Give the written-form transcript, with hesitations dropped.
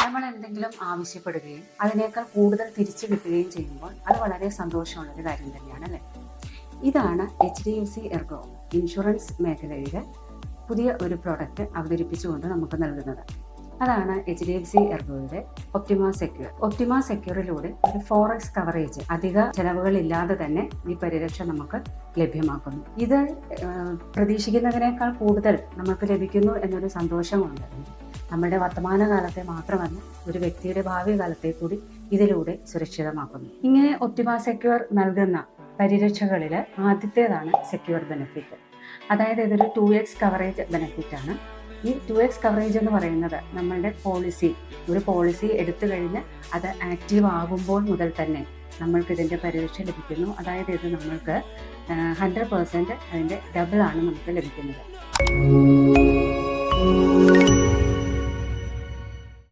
നമ്മൾ എന്തെങ്കിലും ആവശ്യപ്പെടുകയും അതിനേക്കാൾ കൂടുതൽ തിരിച്ചു കിട്ടുകയും ചെയ്യുമ്പോൾ അത് വളരെ സന്തോഷമുള്ളൊരു കാര്യം തന്നെയാണ് അല്ലേ? ഇതാണ് HDFC ERGO ഇൻഷുറൻസ് മേഖലയുടെ പുതിയ ഒരു പ്രോഡക്റ്റ് അവതരിപ്പിച്ചുകൊണ്ട് നമുക്ക് നൽകുന്നത്. അതാണ് HDFC ERGOയുടെ ഒപ്റ്റിമ സെക്യൂർ. ഒപ്റ്റിമ സെക്യൂറിലൂടെ ഒരു 4x കവറേജ് അധിക ചെലവുകളില്ലാതെ തന്നെ ഈ പരിരക്ഷ നമുക്ക് ലഭ്യമാക്കുന്നു. ഇത് പ്രതീക്ഷിക്കുന്നതിനേക്കാൾ കൂടുതൽ നമുക്ക് ലഭിക്കുന്നു എന്നൊരു സന്തോഷമുണ്ട്. നമ്മുടെ വർത്തമാനകാലത്തെ മാത്രമല്ല, ഒരു വ്യക്തിയുടെ ഭാവി കാലത്തെ കൂടി ഇതിലൂടെ സുരക്ഷിതമാക്കുന്നു. ഇങ്ങനെ ഒപ്റ്റിമ സെക്യൂർ നൽകുന്ന പരിരക്ഷകളിൽ ആദ്യത്തേതാണ് സെക്യൂർ ബെനിഫിറ്റ്. അതായത് ഇതൊരു 2x കവറേജ് ബെനിഫിറ്റ് ആണ്. ഈ 2x കവറേജ് എന്ന് പറയുന്നത് നമ്മളുടെ ഒരു പോളിസി എടുത്തു കഴിഞ്ഞ് അത് ആക്റ്റീവ് ആകുമ്പോൾ മുതൽ തന്നെ നമ്മൾക്ക് ഇതിൻ്റെ പരിരക്ഷ ലഭിക്കുന്നു. അതായത് ഇത് നമ്മൾക്ക് 100% അതിൻ്റെ ഡബിൾ ആണ് നമുക്ക് ലഭിക്കുന്നത്.